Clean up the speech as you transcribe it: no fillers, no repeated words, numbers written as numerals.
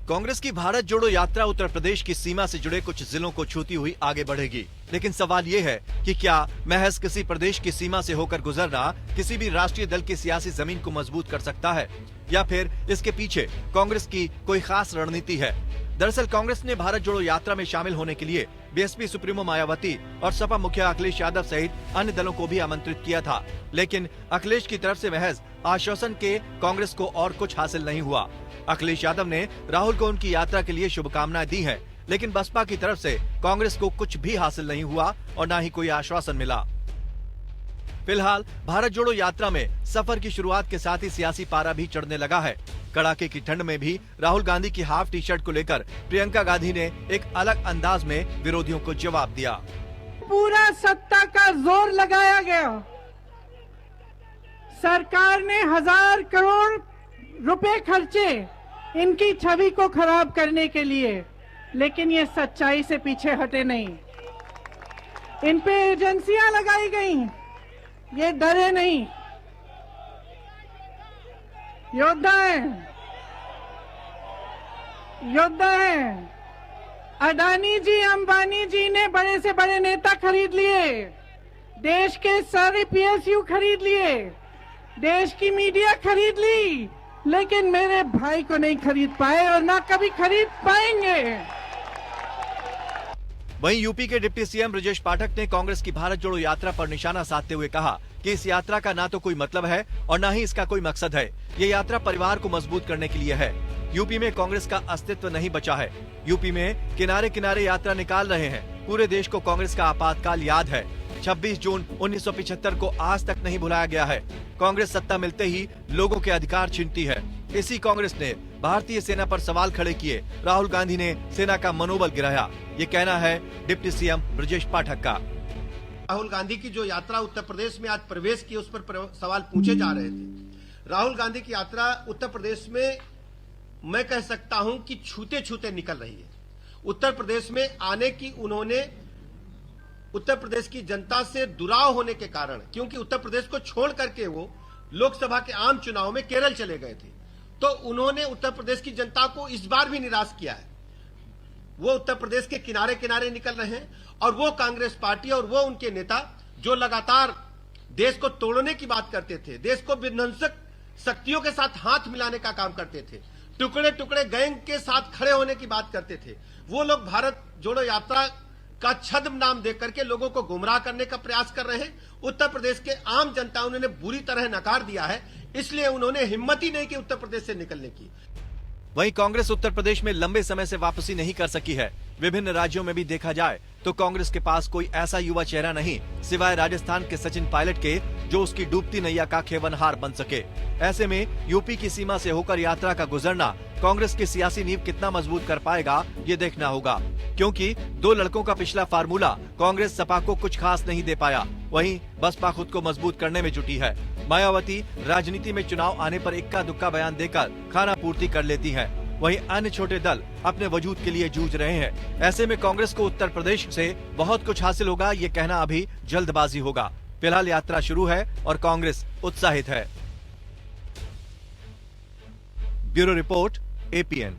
कांग्रेस की भारत जोड़ो यात्रा उत्तर प्रदेश की सीमा से जुड़े कुछ जिलों को छूती हुई आगे बढ़ेगी, लेकिन सवाल ये है कि क्या महज किसी प्रदेश की सीमा से होकर गुजरना किसी भी राष्ट्रीय दल की सियासी जमीन को मजबूत कर सकता है, या फिर इसके पीछे कांग्रेस की कोई खास रणनीति है। दरअसल कांग्रेस ने भारत जोड़ो यात्रा में शामिल होने के लिए बीएसपी सुप्रीमो मायावती और सपा मुखिया अखिलेश यादव सहित अन्य दलों को भी आमंत्रित किया था, लेकिन अखिलेश की तरफ से महज आश्वासन के कांग्रेस को और कुछ हासिल नहीं हुआ। अखिलेश यादव ने राहुल को उनकी यात्रा के लिए शुभकामनाएं दी हैं, लेकिन बसपा की तरफ से कांग्रेस को कुछ भी हासिल नहीं हुआ और न ही कोई आश्वासन मिला। फिलहाल भारत जोड़ो यात्रा में सफर की शुरुआत के साथ ही सियासी पारा भी चढ़ने लगा है। कड़ाके की ठंड में भी राहुल गांधी की हाफ टी शर्ट को लेकर प्रियंका गांधी ने एक अलग अंदाज में विरोधियों को जवाब दिया। पूरा सत्ता का जोर लगाया गया, सरकार ने 1000 करोड़ रुपए खर्चे इनकी छवि को खराब करने के लिए, लेकिन ये सच्चाई से पीछे हटे नहीं। इन पे एजेंसियां लगाई गई, ये डरे नहीं, योद्धा है। अडानी जी, अंबानी जी ने बड़े से बड़े नेता खरीद लिए, देश के सारे पीएसयू खरीद लिए, देश की मीडिया खरीद ली, लेकिन मेरे भाई को नहीं खरीद पाए और ना कभी खरीद पाएंगे। वहीं यूपी के डिप्टी सीएम ब्रजेश पाठक ने कांग्रेस की भारत जोड़ो यात्रा पर निशाना साधते हुए कहा कि इस यात्रा का ना तो कोई मतलब है और ना ही इसका कोई मकसद है। ये यात्रा परिवार को मजबूत करने के लिए है। यूपी में कांग्रेस का अस्तित्व नहीं बचा है। यूपी में किनारे किनारे यात्रा निकाल रहे हैं। पूरे देश को कांग्रेस का आपातकाल याद है। 26 जून 1975 को आज तक नहीं भुलाया गया है। कांग्रेस सत्ता मिलते ही लोगों के अधिकार छीनती है। इसी कांग्रेस ने भारतीय सेना पर सवाल खड़े किए। राहुल गांधी ने सेना का मनोबल गिराया। ये कहना है डिप्टी सीएम ब्रजेश पाठक का। राहुल गांधी की जो यात्रा उत्तर प्रदेश में आज प्रवेश की, उस पर सवाल पूछे जा रहे थे। राहुल गांधी की यात्रा उत्तर प्रदेश में मैं कह सकता हूं कि छूते छूते निकल रही है। उत्तर प्रदेश में आने की उन्होंने उत्तर प्रदेश की जनता से दुराव होने के कारण, क्योंकि उत्तर प्रदेश को छोड़ करके वो लोकसभा के आम चुनाव में केरल चले गए थे, तो उन्होंने उत्तर प्रदेश की जनता को इस बार भी निराश किया है। वो उत्तर प्रदेश के किनारे किनारे निकल रहे हैं और वो कांग्रेस पार्टी और वो उनके नेता जो लगातार देश को तोड़ने की बात करते थे, देश को विध्वंसक शक्तियों के साथ हाथ मिलाने का काम करते थे, टुकड़े टुकड़े गैंग के साथ खड़े होने की बात करते थे, वो लोग भारत जोड़ो यात्रा का छद्म नाम देकर के लोगों को गुमराह करने का प्रयास कर रहे हैं। उत्तर प्रदेश के आम जनता उन्होंने बुरी तरह नकार दिया है, इसलिए उन्होंने हिम्मत ही नहीं की उत्तर प्रदेश से निकलने की। वहीं कांग्रेस उत्तर प्रदेश में लंबे समय से वापसी नहीं कर सकी है। विभिन्न राज्यों में भी देखा जाए तो कांग्रेस के पास कोई ऐसा युवा चेहरा नहीं सिवाय राजस्थान के सचिन पायलट के, जो उसकी डूबती नैया का खेवनहार बन सके। ऐसे में यूपी की सीमा से होकर यात्रा का गुजरना कांग्रेस की सियासी नींव कितना मजबूत कर पाएगा, ये देखना होगा, क्योंकि दो लड़कों का पिछला फार्मूला कांग्रेस सपा को कुछ खास नहीं दे पाया। वहीं बसपा खुद को मजबूत करने में जुटी है। मायावती राजनीति में चुनाव आने पर इक्का दुक्का बयान देकर खाना पूर्ति कर लेती है। वहीं अन्य छोटे दल अपने वजूद के लिए जूझ रहे हैं। ऐसे में कांग्रेस को उत्तर प्रदेश से बहुत कुछ हासिल होगा, ये कहना अभी जल्दबाजी होगा। फिलहाल यात्रा शुरू है और कांग्रेस उत्साहित है। Bureau report, APN।